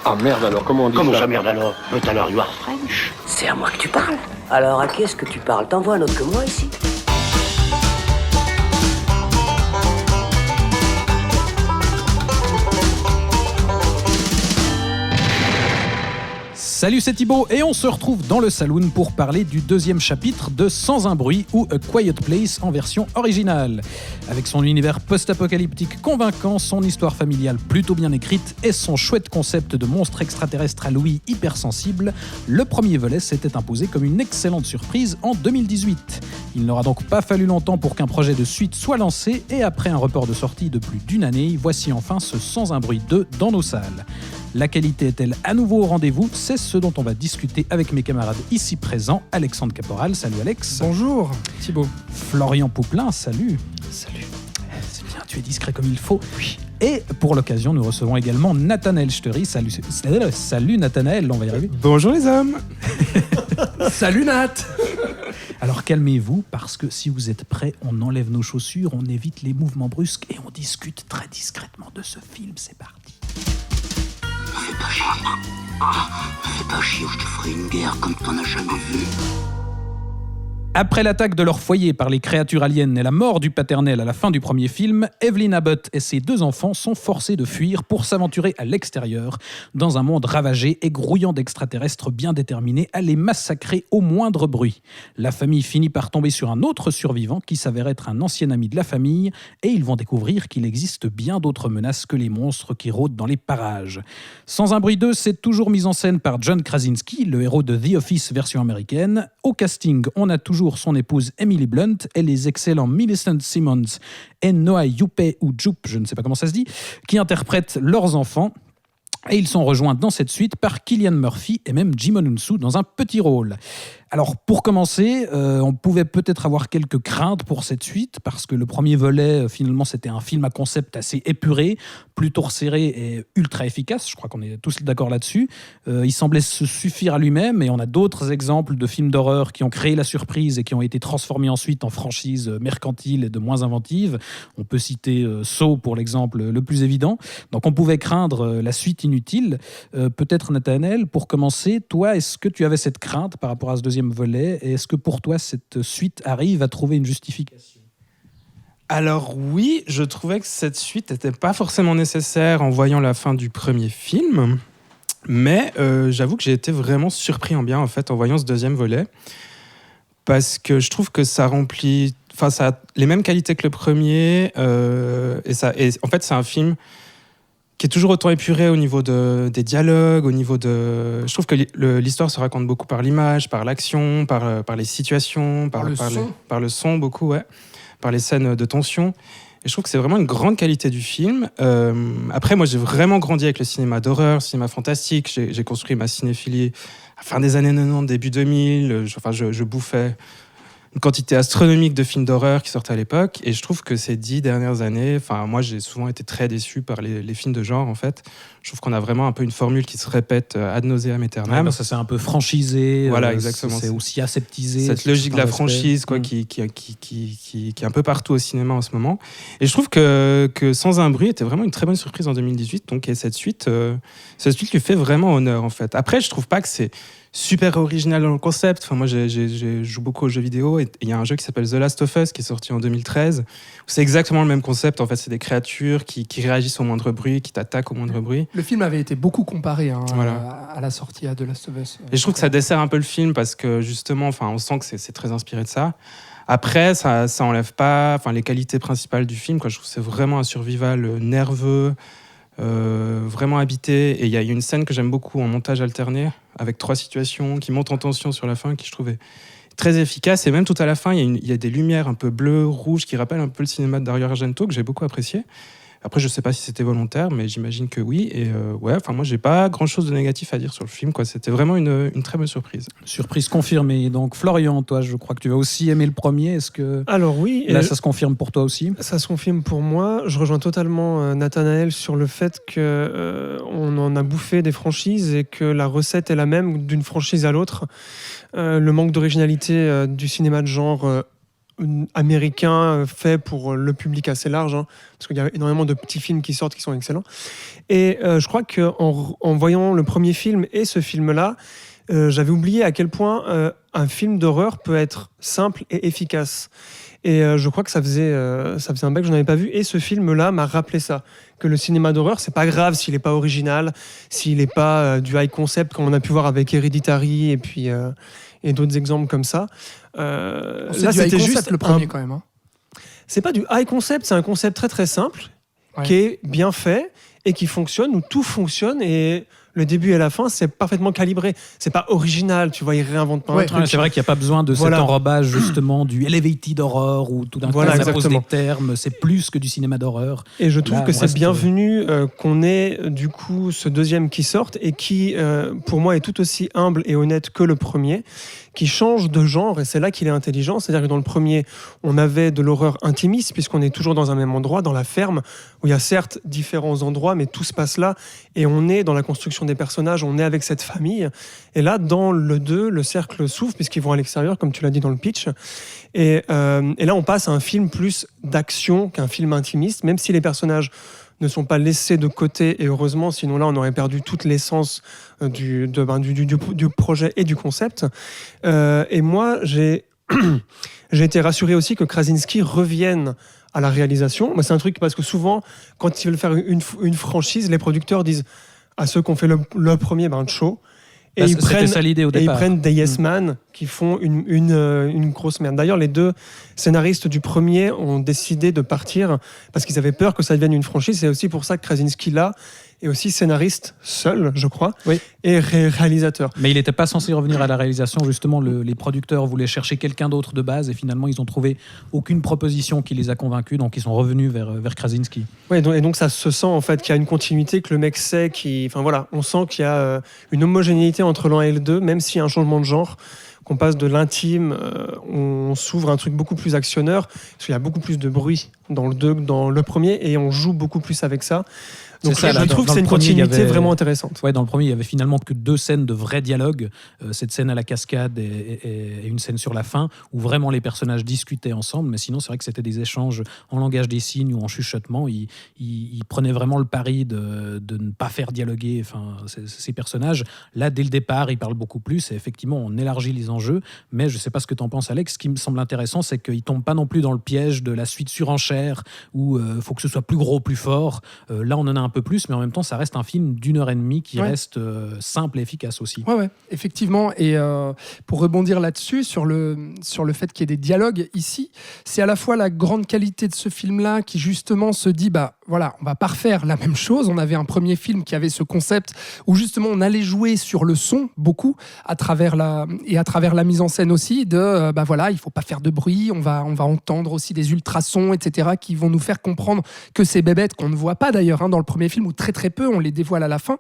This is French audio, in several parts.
Ah merde alors, comment on dit Comment ça? ça merde alors? But alors you are French. C'est à moi que tu parles. Alors à qui est-ce que tu parles? T'en vois un autre que moi ici? Salut, c'est Thibaut et on se retrouve dans le Saloon pour parler du deuxième chapitre de Sans un bruit ou A Quiet Place en version originale. Avec son univers post-apocalyptique convaincant, son histoire familiale plutôt bien écrite et son chouette concept de monstre extraterrestre à l'ouïe hypersensible, le premier volet s'était imposé comme une excellente surprise en 2018. Il n'aura donc pas fallu longtemps pour qu'un projet de suite soit lancé et après un report de sortie de plus d'une année, voici enfin ce Sans un bruit 2 dans nos salles. La qualité est-elle à nouveau au rendez-vous? C'est ce dont on va discuter avec mes camarades ici présents. Alexandre Caporal, salut Alex. Bonjour Thibaut. Florian Pouplin, salut. Salut. C'est bien, tu es discret comme il faut. Oui. Et pour l'occasion, nous recevons également Nathanaël Steury. Salut Nathanaël, on va y arriver. Bonjour les hommes. Salut Nat. Alors calmez-vous, parce que si vous êtes prêts, on enlève nos chaussures, on évite les mouvements brusques et on discute très discrètement de ce film. C'est parti. Fais pas chier. Fais pas chier ou je te ferai une guerre comme t'en as jamais vu. Après l'attaque de leur foyer par les créatures aliens et la mort du paternel à la fin du premier film, Evelyn Abbott et ses deux enfants sont forcés de fuir pour s'aventurer à l'extérieur, dans un monde ravagé et grouillant d'extraterrestres bien déterminés à les massacrer au moindre bruit. La famille finit par tomber sur un autre survivant qui s'avère être un ancien ami de la famille, et ils vont découvrir qu'il existe bien d'autres menaces que les monstres qui rôdent dans les parages. Sans un bruit 2, c'est toujours mis en scène par John Krasinski, le héros de The Office version américaine. Au casting, on a toujours son épouse Emily Blunt et les excellents Millicent Simmons et Noah Jupe ou Jupe, je ne sais pas comment ça se dit, qui interprètent leurs enfants. Et ils sont rejoints dans cette suite par Cillian Murphy et même Jimon Unsu dans un petit rôle. Alors pour commencer, on pouvait peut-être avoir quelques craintes pour cette suite, parce que le premier volet, finalement, c'était un film à concept assez épuré, plutôt resserré et ultra efficace, je crois qu'on est tous d'accord là-dessus. Il semblait se suffire à lui-même, et on a d'autres exemples de films d'horreur qui ont créé la surprise et qui ont été transformés ensuite en franchises mercantiles et de moins inventives. On peut citer Saw pour l'exemple le plus évident. Donc on pouvait craindre la suite inutile. Peut-être Nathanaël, pour commencer, toi, est-ce que tu avais cette crainte par rapport à ce deuxième volet, et est-ce que pour toi cette suite arrive à trouver une justification? Alors oui, je trouvais que cette suite n'était pas forcément nécessaire en voyant la fin du premier film, mais j'avoue que j'ai été vraiment surpris en bien en fait en voyant ce deuxième volet, parce que je trouve que ça remplit, enfin ça a les mêmes qualités que le premier, et en fait c'est un film qui est toujours autant épuré au niveau des dialogues, au niveau de... Je trouve que l'histoire se raconte beaucoup par l'image, par l'action, par les situations, par le son beaucoup, ouais, par les scènes de tension. Et je trouve que c'est vraiment une grande qualité du film. Après, moi, j'ai vraiment grandi avec le cinéma d'horreur, le cinéma fantastique. J'ai construit ma cinéphilie à la fin des années 90, début 2000. Je bouffais une quantité astronomique de films d'horreur qui sortaient à l'époque, et je trouve que ces 10 dernières années, moi j'ai souvent été très déçu par les films de genre en fait. Je trouve qu'on a vraiment un peu une formule qui se répète ad nauseam aeternam. Ouais, ça c'est un peu franchisé, voilà, exactement. C'est aussi aseptisé. Cette logique de la franchise quoi, qui est un peu partout au cinéma en ce moment. Et je trouve que Sans un bruit était vraiment une très bonne surprise en 2018, donc, et cette suite lui fait vraiment honneur en fait. Après, je trouve pas que c'est super original dans le concept. Moi, je joue beaucoup aux jeux vidéo, et il y a un jeu qui s'appelle The Last of Us qui est sorti en 2013, où c'est exactement le même concept. En fait, c'est des créatures qui réagissent au moindre bruit, qui t'attaquent au moindre bruit. Le film avait été beaucoup comparé voilà. à la sortie à The Last of Us. Et je trouve que ça dessert un peu le film, parce que justement, on sent que c'est très inspiré de ça. Après, ça enlève pas les qualités principales du film, quoi. Je trouve que c'est vraiment un survival nerveux, vraiment habité, et il y a une scène que j'aime beaucoup en montage alterné avec 3 situations qui montent en tension sur la fin, qui je trouvais très efficace, et même tout à la fin il y a des lumières un peu bleues, rouges qui rappellent un peu le cinéma de Dario Argento, que j'ai beaucoup apprécié. Après, je sais pas si c'était volontaire, mais j'imagine que oui. Et moi, j'ai pas grand-chose de négatif à dire sur le film, quoi. C'était vraiment une très bonne surprise. Surprise confirmée. Donc, Florian, toi, je crois que tu vas aussi aimer le premier. Est-ce que alors oui, là, ça se confirme pour toi aussi? Ça se confirme pour moi. Je rejoins totalement Nathanaël sur le fait que on en a bouffé des franchises et que la recette est la même d'une franchise à l'autre. Le manque d'originalité du cinéma de genre américain fait pour le public assez large, hein, parce qu'il y a énormément de petits films qui sortent qui sont excellents. Et je crois qu'en voyant le premier film et ce film-là, j'avais oublié à quel point un film d'horreur peut être simple et efficace. Et je crois que ça faisait un bail que je n'avais pas vu. Et ce film-là m'a rappelé ça. Que le cinéma d'horreur, c'est pas grave s'il n'est pas original, s'il n'est pas du high concept, comme on a pu voir avec Hereditary et puis et d'autres exemples comme ça. C'est là, du high c'était concept, juste le premier quand même. Hein. C'est pas du high concept, c'est un concept très très simple, qui est bien fait et qui fonctionne, où tout fonctionne et le début et la fin, c'est parfaitement calibré. C'est pas original, tu vois, ils réinventent pas un truc. C'est vrai qu'il n'y a pas besoin de cet enrobage justement du elevated horror où tout d'un coup ça pose des termes. C'est plus que du cinéma d'horreur. Et je trouve que c'est bienvenu qu'on ait du coup ce deuxième qui sorte et qui, pour moi, est tout aussi humble et honnête que le premier, qui change de genre, et c'est là qu'il est intelligent. C'est-à-dire que dans le premier, on avait de l'horreur intimiste, puisqu'on est toujours dans un même endroit, dans la ferme, où il y a certes différents endroits, mais tout se passe là, et on est dans la construction des personnages, on est avec cette famille. Et là, dans le 2, le cercle s'ouvre, puisqu'ils vont à l'extérieur, comme tu l'as dit dans le pitch. Et là, on passe à un film plus d'action qu'un film intimiste, même si les personnages ne sont pas laissés de côté, et heureusement, sinon là, on aurait perdu toute l'essence du projet et du concept. Et moi, j'ai été rassuré aussi que Krasinski revienne à la réalisation. C'est un truc parce que souvent, quand ils veulent faire une franchise, les producteurs disent à ceux qui ont fait le premier, show. Et ils prennent des yes man qui font une grosse merde. D'ailleurs, les deux scénaristes du premier ont décidé de partir parce qu'ils avaient peur que ça devienne une franchise. C'est aussi pour ça que Krasinski, là, est aussi scénariste seul, je crois, et réalisateur. Mais il n'était pas censé revenir à la réalisation. Justement, les producteurs voulaient chercher quelqu'un d'autre de base et finalement, ils n'ont trouvé aucune proposition qui les a convaincus. Donc, ils sont revenus vers Krasinski. Oui, et donc ça se sent en fait qu'il y a une continuité, que le mec sait, on sent qu'il y a une homogénéité entre l'un et le 2, même s'il y a un changement de genre, qu'on passe de l'intime, on s'ouvre à un truc beaucoup plus actionneur, parce qu'il y a beaucoup plus de bruit dans le 2 que dans le premier, et on joue beaucoup plus avec ça. Donc je trouve que c'est une continuité vraiment intéressante. Ouais, dans le premier, il y avait finalement que 2 scènes de vrai dialogue, cette scène à la cascade et une scène sur la fin, où vraiment les personnages discutaient ensemble, mais sinon c'est vrai que c'était des échanges en langage des signes ou en chuchotement. Ils prenaient vraiment le pari de ne pas faire dialoguer ces personnages. Là, dès le départ, ils parlent beaucoup plus, et effectivement, on élargit les enjeux, mais je ne sais pas ce que tu en penses, Alex. Ce qui me semble intéressant, c'est qu'ils ne tombent pas non plus dans le piège de la suite surenchère, où il faut que ce soit plus gros, plus fort. Là, on en a un peu plus, mais en même temps, ça reste un film d'1h30 qui reste simple et efficace aussi. Ouais, effectivement. Et pour rebondir là-dessus, sur le fait qu'il y ait des dialogues ici, c'est à la fois la grande qualité de ce film-là qui justement se dit, on va pas refaire la même chose. On avait un premier film qui avait ce concept où justement on allait jouer sur le son beaucoup à travers la mise en scène aussi de il faut pas faire de bruit, on va entendre aussi des ultrasons, etc., qui vont nous faire comprendre que ces bébêtes qu'on ne voit pas d'ailleurs dans le premier film, ou très très peu, on les dévoile à la fin.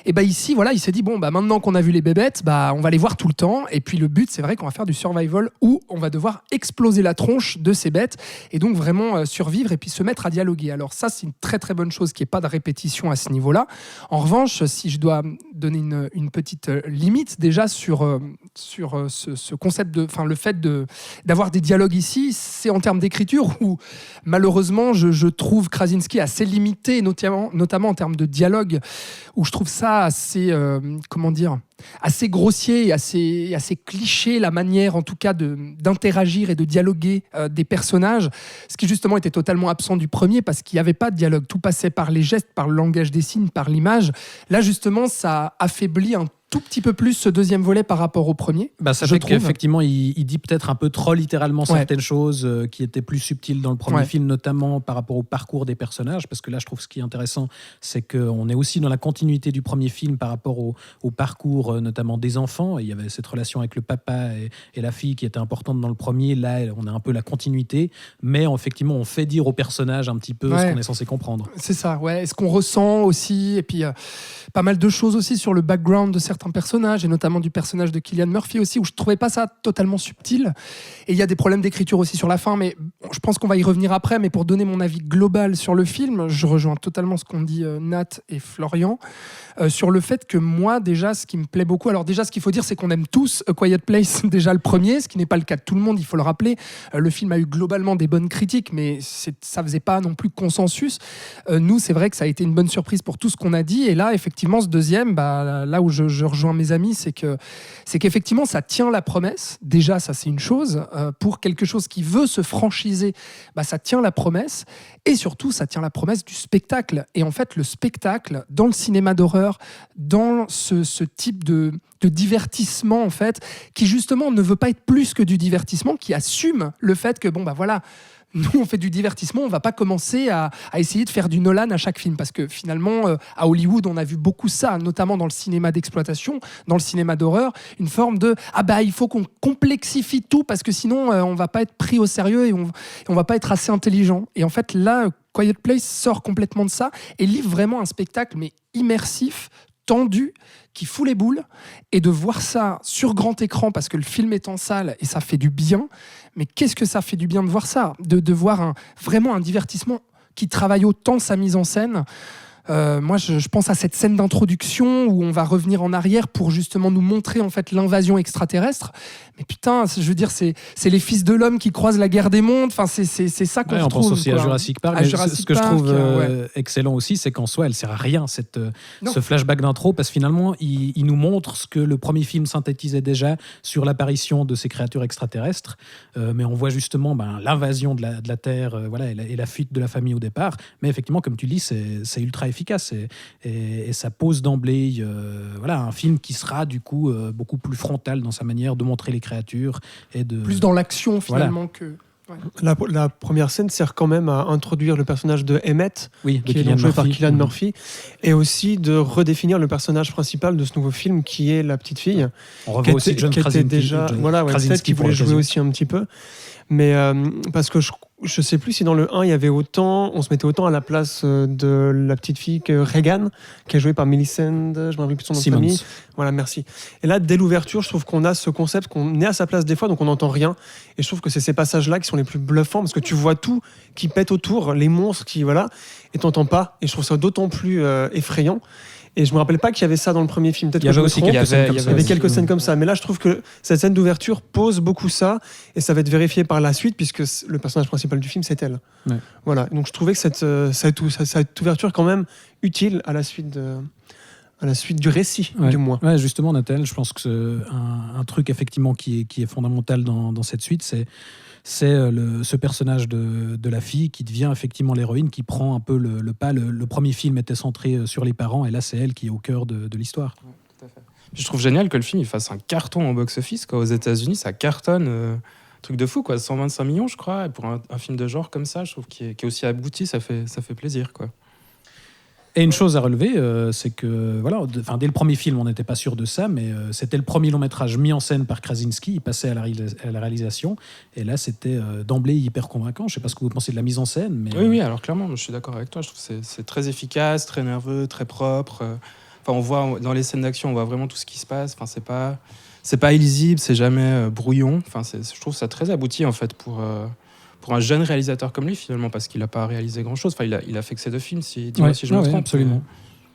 Et ici, il s'est dit maintenant qu'on a vu les bébêtes, on va les voir tout le temps. Et puis le but, c'est vrai qu'on va faire du survival où on va devoir exploser la tronche de ces bêtes et donc vraiment survivre et puis se mettre à dialoguer. Alors ça, c'est une très très bonne chose, qu'il n'y ait pas de répétition à ce niveau-là. En revanche, si je dois donner une petite limite déjà sur ce concept le fait d'avoir des dialogues ici, c'est en termes d'écriture où malheureusement je trouve Krasinski assez limité, notamment en termes de dialogue, où je trouve ça assez assez grossier et assez cliché, la manière en tout cas d'interagir et de dialoguer des personnages, ce qui justement était totalement absent du premier parce qu'il n'y avait pas de dialogue, tout passait par les gestes, par le langage des signes, par l'image. Là justement ça affaiblit un tout petit peu plus ce deuxième volet par rapport au premier. Ça fait qu'effectivement il dit peut-être un peu trop littéralement certaines choses qui étaient plus subtiles dans le premier film, notamment par rapport au parcours des personnages, parce que là je trouve ce qui est intéressant, c'est qu'on est aussi dans la continuité du premier film par rapport au parcours notamment des enfants. Il y avait cette relation avec le papa et la fille qui était importante dans le premier. Là on a un peu la continuité, mais effectivement on fait dire aux personnages un petit peu ce qu'on est censé comprendre. C'est ça, et ce qu'on ressent aussi, et puis pas mal de choses aussi sur le background de certains certains personnages, et notamment du personnage de Cillian Murphy aussi, où je trouvais pas ça totalement subtil. Et il y a des problèmes d'écriture aussi sur la fin, mais je pense qu'on va y revenir après. Mais pour donner mon avis global sur le film, je rejoins totalement ce qu'ont dit Nat et Florian sur le fait que moi, déjà, ce qui me plaît beaucoup, alors déjà, ce qu'il faut dire, c'est qu'on aime tous A Quiet Place, déjà le premier, ce qui n'est pas le cas de tout le monde, il faut le rappeler. Le film a eu globalement des bonnes critiques, mais ça faisait pas non plus consensus. Nous, c'est vrai que ça a été une bonne surprise pour tout ce qu'on a dit. Et là, effectivement, ce deuxième, là où je rejoins mes amis, c'est qu'effectivement, ça tient la promesse. Déjà, ça, c'est une chose. Pour quelque chose qui veut se franchiser, ça tient la promesse. Et surtout, ça tient la promesse du spectacle. Et en fait, le spectacle, dans le cinéma d'horreur, dans ce type de divertissement, en fait, qui justement ne veut pas être plus que du divertissement, qui assume le fait que, voilà, nous, on fait du divertissement, on va pas commencer à essayer de faire du Nolan à chaque film, parce que finalement, à Hollywood, on a vu beaucoup ça, notamment dans le cinéma d'exploitation, dans le cinéma d'horreur, une forme de il faut qu'on complexifie tout, parce que sinon, on va pas être pris au sérieux et on va pas être assez intelligent. Et en fait, là, Quiet Place sort complètement de ça et livre vraiment un spectacle, mais immersif, tendu, qui fout les boules, et de voir ça sur grand écran parce que le film est en salle et ça fait du bien. Mais qu'est-ce que ça fait du bien de voir ça, de voir vraiment un divertissement qui travaille autant sa mise en scène. Moi, je pense à cette scène d'introduction où on va revenir en arrière pour justement nous montrer en fait l'invasion extraterrestre. Mais putain, je veux dire, c'est les fils de l'homme qui croisent la guerre des mondes. Enfin, c'est ça qu'on on retrouve. pense aussi à Jurassic Park. Mais ce que je trouve excellent aussi, c'est qu'en soi, elle sert à rien ce flashback d'intro, parce que finalement, il nous montre ce que le premier film synthétisait déjà sur l'apparition de ces créatures extraterrestres. Mais on voit justement l'invasion de la Terre, et la fuite de la famille au départ. Mais effectivement, comme tu dis, c'est ultra efficace et ça pose d'emblée un film qui sera du coup beaucoup plus frontal dans sa manière de montrer les créatures et de plus dans l'action finalement que La première scène sert quand même à introduire le personnage de Emmett, qui est joué par Cillian Murphy, et aussi de redéfinir le personnage principal de ce nouveau film, qui est la petite fille. On revoit aussi John Krasinski, peut-être qu'il voulait jouer aussi un petit peu. Mais parce que je sais plus si dans le 1 il y avait on se mettait autant à la place de la petite fille que Regan, qui est jouée par Millicent, je me rappelle plus son nom de famille. Voilà, merci. Et là, dès l'ouverture, je trouve qu'on a ce concept qu'on est à sa place des fois, donc on n'entend rien. Et je trouve que c'est ces passages-là qui sont les plus bluffants, parce que tu vois tout qui pète autour, les monstres et t'entends pas. Et je trouve ça d'autant plus effrayant. Et je me rappelle pas qu'il y avait ça dans le premier film. Peut-être il y avait quelques scènes comme ça. Mais là, je trouve que cette scène d'ouverture pose beaucoup ça, et ça va être vérifié par la suite, puisque le personnage principal du film, c'est elle. Ouais. Voilà. Donc je trouvais que cette ouverture est quand même utile à la suite du récit, du moins. Ouais, justement, Nathalie, je pense que c'est un truc effectivement qui est fondamental dans cette suite, c'est ce personnage de la fille qui devient effectivement l'héroïne, qui prend un peu le pas. Le premier film était centré sur les parents, et là c'est elle qui est au cœur de l'histoire. Ouais, tout à fait. Je trouve génial que le film il fasse un carton au box-office. Aux États-Unis, ça cartonne, truc de fou, 125 millions, je crois. Et pour un film de genre comme ça, je trouve qu'il est aussi abouti, ça fait plaisir, quoi. Et une chose à relever, c'est que dès le premier film, on n'était pas sûr de ça, mais c'était le premier long métrage mis en scène par Krasinski. Il passait à la réalisation, et là, c'était d'emblée hyper convaincant. Je ne sais pas ce que vous pensez de la mise en scène, mais oui, alors clairement, je suis d'accord avec toi. Je trouve que c'est très efficace, très nerveux, très propre. On voit dans les scènes d'action, on voit vraiment tout ce qui se passe. Enfin, c'est pas illisible, c'est jamais brouillon. Enfin, je trouve ça très abouti en fait pour un jeune réalisateur comme lui, finalement, parce qu'il n'a pas réalisé grand-chose. Enfin, il a fait que ces 2 films, dis-moi si je me trompe. Absolument.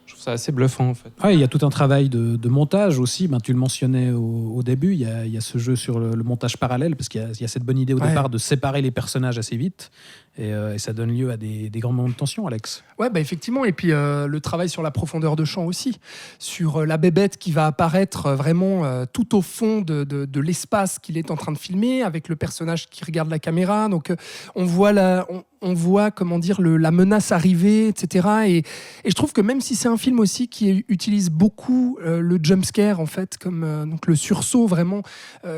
Je trouve ça assez bluffant, en fait. Il y a tout un travail de montage aussi. Tu le mentionnais au début, il y a ce jeu sur le montage parallèle, parce qu'il y a cette bonne idée au départ de séparer les personnages assez vite. Et ça donne lieu à des grands moments de tension, Alex. Ouais, effectivement. Et puis le travail sur la profondeur de champ aussi, sur la bébête qui va apparaître vraiment tout au fond de l'espace qu'il est en train de filmer, avec le personnage qui regarde la caméra. Donc on voit comment dire la menace arriver, etc. Et je trouve que même si c'est un film aussi qui utilise beaucoup le jumpscare en fait, comme donc le sursaut vraiment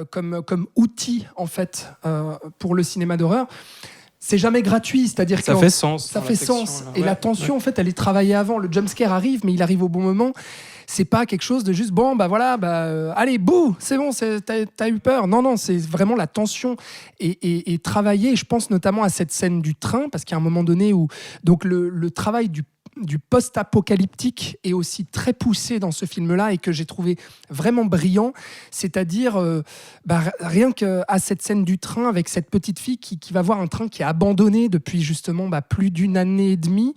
comme outil en fait pour le cinéma d'horreur. C'est jamais gratuit, c'est-à-dire que ça fait sens. Ça fait sens. Et la tension, en fait, elle est travaillée avant. Le jumpscare arrive, mais il arrive au bon moment. C'est pas quelque chose de juste allez, bouh, c'est bon, t'as eu peur. Non, c'est vraiment la tension et travailler. Je pense notamment à cette scène du train, parce qu'il y a un moment donné où donc le travail du post-apocalyptique est aussi très poussé dans ce film-là et que j'ai trouvé vraiment brillant. C'est-à-dire, rien qu'à cette scène du train avec cette petite fille qui va voir un train qui est abandonné depuis justement plus d'une année et demie,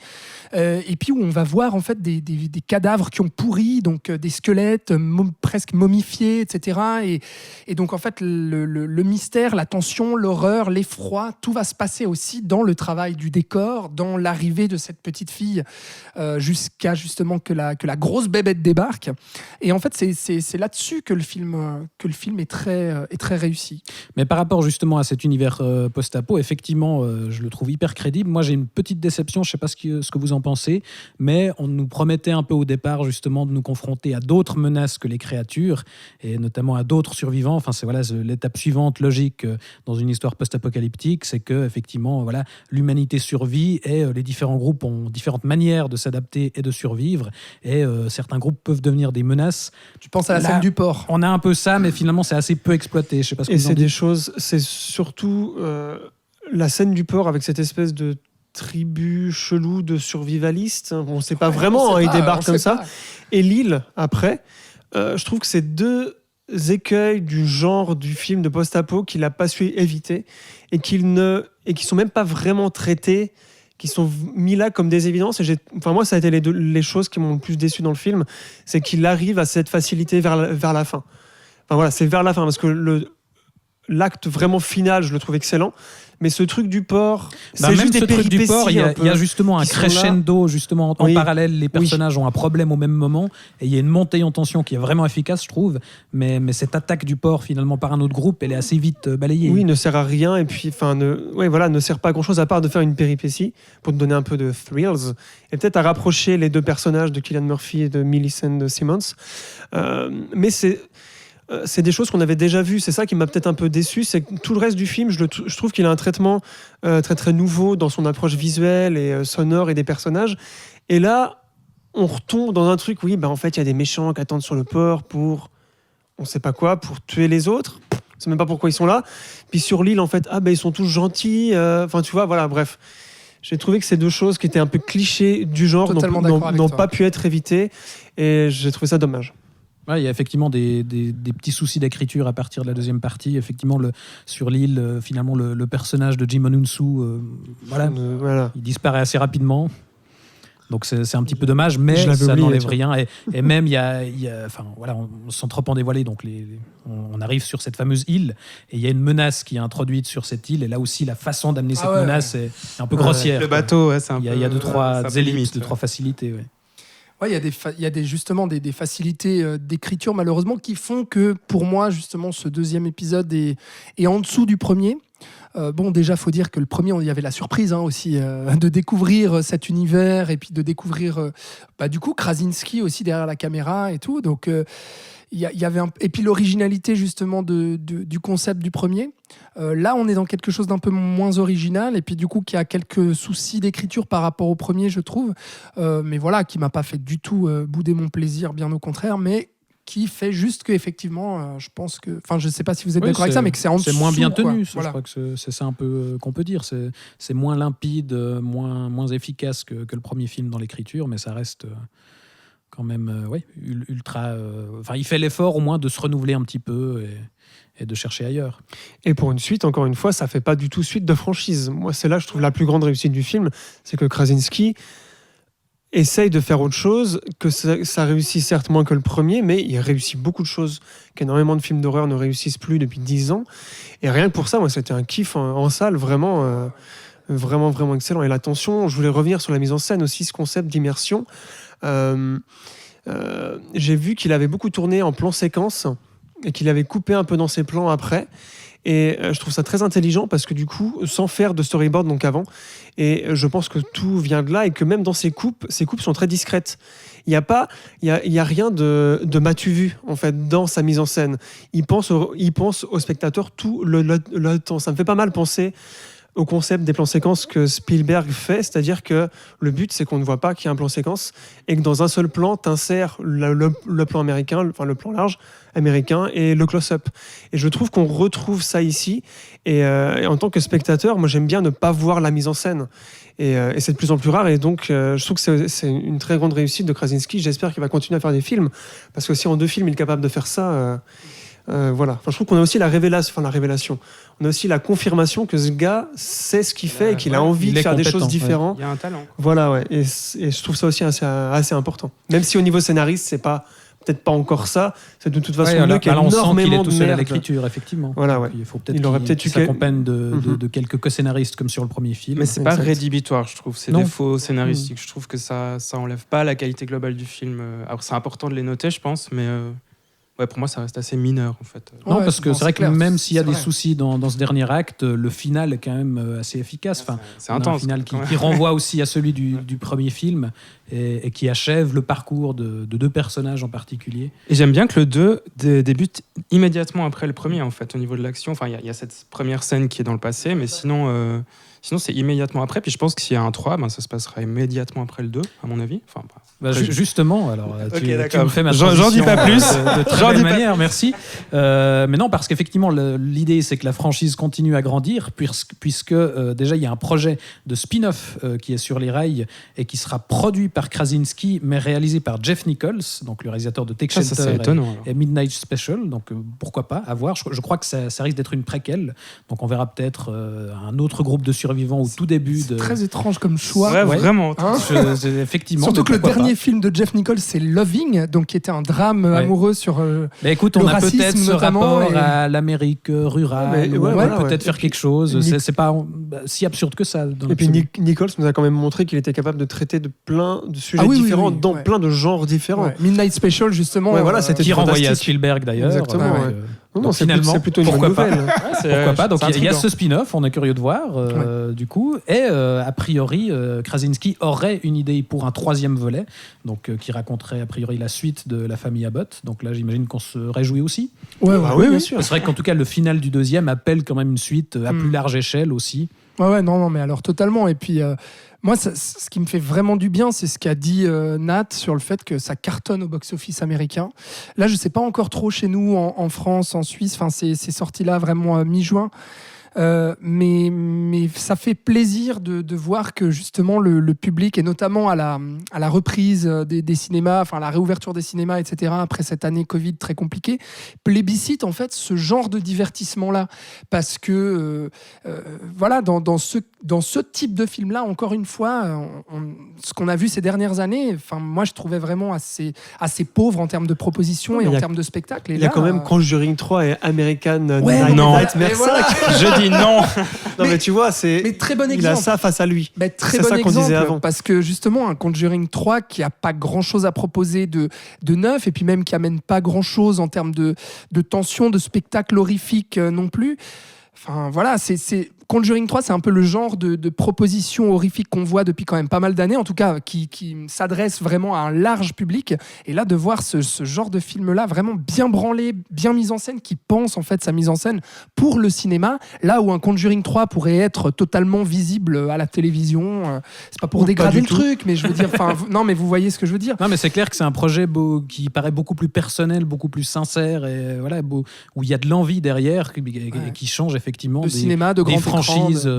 et puis où on va voir en fait des cadavres qui ont pourri, donc des squelettes presque momifiés, etc. Et donc en fait le mystère, la tension, l'horreur, l'effroi, tout va se passer aussi dans le travail du décor, dans l'arrivée de cette petite fille jusqu'à justement que la grosse bébête débarque. Et en fait c'est là-dessus que le film est très réussi. Mais par rapport justement à cet univers post-apo, effectivement, je le trouve hyper crédible. Moi, j'ai une petite déception, je ne sais pas ce que vous en pensez, mais on nous promettait un peu au départ justement de nous confronter à d'autres menaces que les créatures, et notamment à d'autres survivants. Enfin, c'est l'étape suivante logique dans une histoire post-apocalyptique, c'est que effectivement, l'humanité survit et les différents groupes ont différentes manières de s'adapter et de survivre, et certains groupes peuvent devenir des menaces. Tu penses à la scène du port. On a un peu ça, mais finalement, c'est assez peu exploité. Je sais pas ce que et vous en c'est dites. des choses, c'est surtout la scène du port avec cette espèce de tribu chelou de survivalistes. On ne sait pas vraiment, ils débarquent comme ça. Et l'île, après, je trouve que c'est deux écueils du genre du film de post-apo qu'il n'a pas su éviter et qui sont même pas vraiment traités, qui sont mis là comme des évidences. Et moi, ça a été les choses qui m'ont le plus déçu dans le film, c'est qu'il arrive à cette facilité vers la fin. Enfin voilà, c'est vers la fin, parce que l'acte vraiment final, je le trouve excellent. Mais ce truc du port, c'est même juste des ce truc du port, il y a justement un crescendo, justement en parallèle, les personnages ont un problème au même moment, et il y a une montée en tension qui est vraiment efficace, je trouve. Mais cette attaque du port, finalement, par un autre groupe, elle est assez vite balayée. Oui, ne sert à rien, et puis, ne sert pas à grand-chose à part de faire une péripétie pour te donner un peu de thrills, et peut-être à rapprocher les deux personnages de Cillian Murphy et de Millicent Simmons. Mais c'est des choses qu'on avait déjà vues. C'est ça qui m'a peut-être un peu déçu, c'est que tout le reste du film, je trouve qu'il a un traitement très très nouveau dans son approche visuelle et sonore et des personnages. Et là, on retombe dans un truc, en fait, il y a des méchants qui attendent sur le port pour, on sait pas quoi, pour tuer les autres. On sait même pas pourquoi ils sont là. Puis sur l'île, en fait, ils sont tous gentils. Tu vois, voilà, bref. J'ai trouvé que ces deux choses qui étaient un peu clichés du genre n'ont pas pu être évitées. Et j'ai trouvé ça dommage. Ouais, il y a effectivement des petits soucis d'écriture à partir de la deuxième partie. Effectivement, sur l'île, finalement, le personnage de Jim Onunsu, il disparaît assez rapidement. Donc c'est un petit peu dommage, mais ça n'enlève rien. Et même, sans trop en dévoiler, donc on arrive sur cette fameuse île, et il y a une menace qui est introduite sur cette île, et là aussi, la façon d'amener cette menace est un peu grossière. Le bateau, c'est un peu... Il y a deux, trois ellipses, deux, trois facilités, ouais. Ouais, il y a justement des facilités d'écriture, malheureusement, qui font que, pour moi, justement, ce deuxième épisode est en dessous du premier. Déjà, il faut dire que le premier, il y avait la surprise aussi de découvrir cet univers et puis de découvrir, du coup, Krasinski aussi derrière la caméra et tout. Donc, il y avait et puis l'originalité, justement, du concept du premier. Là, on est dans quelque chose d'un peu moins original et puis du coup qui a quelques soucis d'écriture par rapport au premier, je trouve, mais voilà, qui m'a pas fait du tout bouder mon plaisir, bien au contraire, mais qui fait juste que effectivement, je pense que, je sais pas si vous êtes d'accord avec ça, mais que c'est en dessous. C'est moins bien tenu, voilà. Je crois que c'est ça un peu qu'on peut dire. C'est moins limpide, moins efficace que le premier film dans l'écriture, mais ça reste quand même ultra. Il fait l'effort au moins de se renouveler un petit peu et de chercher ailleurs. Et pour une suite, encore une fois, ça fait pas du tout suite de franchise. Moi, c'est là, je trouve, la plus grande réussite du film, c'est que Krasinski essaye de faire autre chose, que ça réussit certes moins que le premier, mais il réussit beaucoup de choses qu'énormément de films d'horreur ne réussissent plus depuis 10 ans. Et rien que pour ça, moi, c'était un kiff en salle, vraiment, vraiment, vraiment excellent. Et la tension, je voulais revenir sur la mise en scène aussi, ce concept d'immersion. J'ai vu qu'il avait beaucoup tourné en plan séquence et qu'il avait coupé un peu dans ses plans après. Et je trouve ça très intelligent parce que du coup, sans faire de storyboard donc avant, et je pense que tout vient de là et que même dans ces coupes sont très discrètes. Il y a rien de m'as-tu vu en fait dans sa mise en scène. Il pense au spectateur tout le temps. Ça me fait pas mal penser au concept des plans séquences que Spielberg fait, c'est-à-dire que le but, c'est qu'on ne voit pas qu'il y a un plan séquence et que dans un seul plan, t'insères le plan américain, le plan large américain et le close-up. Et je trouve qu'on retrouve ça ici. Et en tant que spectateur, moi, j'aime bien ne pas voir la mise en scène. Et c'est de plus en plus rare. Et donc, je trouve que c'est une très grande réussite de Krasinski. J'espère qu'il va continuer à faire des films. Parce que si en 2 films, il est capable de faire ça, voilà. Enfin, je trouve qu'on a aussi la révélation. On a aussi la confirmation que ce gars sait ce qu'il fait et qu'il a envie de faire des choses différentes. Il y a un talent. Voilà, ouais. Et je trouve ça aussi assez important. Même si au niveau scénariste, c'est peut-être pas encore ça. C'est de toute façon là, qu'il y a on sent qu'il énormément est tout de seul à merde. l'écriture, effectivement. Voilà, ouais. Donc, il faut peut-être Il aurait qu'il peut-être eu s'accompagne de quelques co-scénaristes comme sur le premier film. Mais c'est pas Exact. rédhibitoire, je trouve. C'est Non. défaut scénaristique. Je trouve que ça enlève pas la qualité globale du film. Alors c'est important de les noter, je pense, mais ouais, pour moi, ça reste assez mineur, en fait. Non, Ouais, parce que non, c'est vrai c'est que clair, même s'il y a c'est des vrai. soucis dans ce dernier acte, le final est quand même assez efficace. Enfin, C'est on a un intense. final quand même. qui renvoie aussi à celui du premier film et qui achève le parcours de 2 personnages en particulier. Et j'aime bien que le 2 débute immédiatement après le premier, en fait, au niveau de l'action. Enfin, il y a cette première scène qui est dans le passé, mais sinon, c'est immédiatement après. Puis je pense que s'il y a un 3, ça se passera immédiatement après le 2, à mon avis. Enfin, Justement, alors Ok, tu d'accord. me fais ma J'en dis transition, pas plus. de très J'en belle dis pas manière, merci. Mais non, parce qu'effectivement, l'idée, c'est que la franchise continue à grandir, puisque déjà, il y a un projet de spin-off qui est sur les rails et qui sera produit par Krasinski, mais réalisé par Jeff Nichols, donc le réalisateur de Take ça, Shelter c'est étonnant. alors. et Midnight Special. Donc, pourquoi pas, à voir. Je crois que ça risque d'être une préquelle. Donc, on verra peut-être un autre groupe de survivants au tout début C'est de... très étrange comme choix. Ouais, vraiment. Hein Effectivement. Surtout mais que le pourquoi pas. dernier film de Jeff Nichols, c'est Loving, donc qui était un drame Ouais. amoureux sur. Mais écoute, le on a racisme peut-être ce notamment, rapport et- à l'Amérique rurale. Mais, où ouais, on voilà, peut peut-être ouais. faire quelque chose. Nick- C'est pas si absurde que ça. Dans Et puis l'absolu. Nichols nous a quand même montré qu'il était capable de traiter de plein de sujets oui, différents oui, dans ouais. plein de genres différents. Ouais, Midnight Special, justement. Ouais, voilà, c'était qui renvoyait à fantastique. Spielberg d'ailleurs. Exactement, Donc, ouais. Non, donc c'est finalement, plutôt une bonne pourquoi pas. nouvelle. Pourquoi pas. Donc c'est il y a intriguant. ce spin-off, on est curieux de voir du coup. Et a priori, Krasinski aurait une idée pour un 3e volet, donc qui raconterait a priori la suite de la famille Abbott. Donc là, j'imagine qu'on se réjouit aussi. Ouais, Ah oui, bien sûr. C'est vrai qu'en tout cas, le final du 2e appelle quand même une suite à plus Mm. large échelle aussi. Ouais, non, mais alors totalement. Et puis, moi, ce qui me fait vraiment du bien, c'est ce qu'a dit Nat sur le fait que ça cartonne au box-office américain. Là, je sais pas encore trop chez nous, en France, en Suisse. Enfin, c'est sorti là vraiment mi-juin. Mais ça fait plaisir de voir que justement le public, et notamment à la reprise des cinémas, enfin la réouverture des cinémas, etc., après cette année Covid très compliquée, plébiscite en fait ce genre de divertissement-là. Parce que, voilà, dans ce type de film-là, encore une fois, ce qu'on a vu ces dernières années, enfin, moi je trouvais vraiment assez pauvre en termes de propositions et Il y en a- termes de spectacle. Et Il y a là, quand même Conjuring 3 et American Ouais, non. Nightmare mais voilà. 5. Je dis non. Non, mais tu vois, Mais très bon il a exemple. ça face à lui. Bah, très C'est bon ça qu'on exemple, disait avant. parce que justement, un Conjuring 3 qui a pas grand-chose à proposer de neuf, et puis même qui amène pas grand-chose en termes de tension, de spectacle horrifique non plus. Enfin, voilà, c'est Conjuring 3, c'est un peu le genre de proposition horrifique qu'on voit depuis quand même pas mal d'années, en tout cas, qui s'adresse vraiment à un large public. Et là, de voir ce genre de film-là, vraiment bien branlé, bien mis en scène, qui pense en fait sa mise en scène pour le cinéma, là où un Conjuring 3 pourrait être totalement visible à la télévision. C'est pas pour Ou pas dégrader du le tout. truc, mais je veux dire, non, mais vous voyez ce que je veux dire. Non, mais c'est clair que c'est un projet qui paraît beaucoup plus personnel, beaucoup plus sincère, et voilà, où il y a de l'envie derrière, qui change effectivement De cinéma, de des grand écran, franchises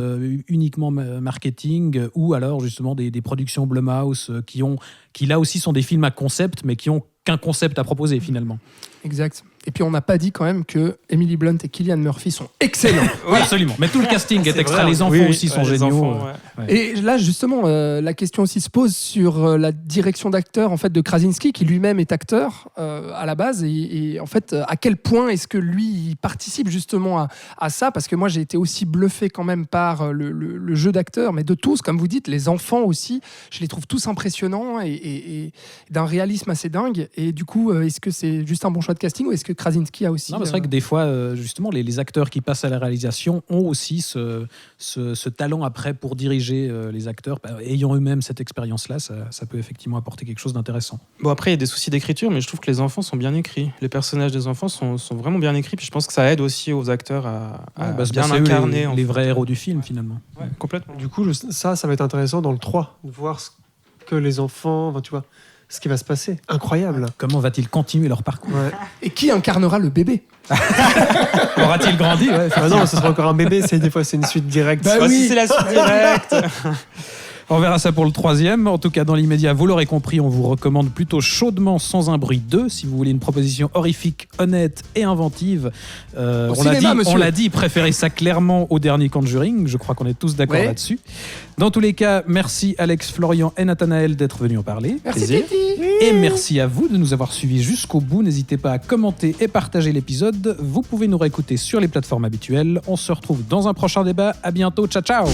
uniquement marketing, ou alors justement des productions Blumhouse qui là aussi sont des films à concept, mais qui ont qu'un concept à proposer finalement. Exact. Et puis on n'a pas dit quand même que Emily Blunt et Cillian Murphy sont excellents. Oui, absolument. Mais tout le casting est extra. vrai, Les enfants oui, aussi sont les géniaux. enfants, ouais. Et là, justement, la question aussi se pose sur la direction d'acteur en fait, de Krasinski, qui lui-même est acteur à la base. Et en fait, à quel point est-ce que lui il participe justement à ça? Parce que moi, j'ai été aussi bluffé quand même par le jeu d'acteur, mais de tous, comme vous dites, les enfants aussi. Je les trouve tous impressionnants et d'un réalisme assez dingue. Et du coup, est-ce que c'est juste un bon choix de casting ou est-ce que Krasinski a aussi... Non, mais c'est vrai que des fois, justement, les acteurs qui passent à la réalisation ont aussi ce talent après pour diriger les acteurs. Ayant eux-mêmes cette expérience-là, ça peut effectivement apporter quelque chose d'intéressant. Bon, après, il y a des soucis d'écriture, mais je trouve que les enfants sont bien écrits. Les personnages des enfants sont vraiment bien écrits. Puis je pense que ça aide aussi aux acteurs à bien c'est eux incarner. les vrais héros du film, finalement. Ouais, complètement. Du coup, ça va être intéressant dans le 3, de voir ce que les enfants, enfin, tu vois, ce qui va se passer. Incroyable. Comment va-t-il continuer leur parcours? Ouais. Et qui incarnera le bébé? Aura-t-il grandi? Ouais, Ah non, ce sera encore un bébé, des fois c'est une suite directe. Bah Bah, oui. si c'est la suite directe. On verra ça pour le 3e. En tout cas, dans l'immédiat, vous l'aurez compris, on vous recommande plutôt chaudement Sans un bruit 2, si vous voulez une proposition horrifique, honnête et inventive. On l'a dit, préférez ça clairement au dernier Conjuring. Je crois qu'on est tous d'accord là-dessus. Dans tous les cas, merci Alex, Florian et Nathanaël d'être venus en parler. Merci Katie. Et merci à vous de nous avoir suivis jusqu'au bout. N'hésitez pas à commenter et partager l'épisode. Vous pouvez nous réécouter sur les plateformes habituelles. On se retrouve dans un prochain débat. À bientôt. Ciao, ciao.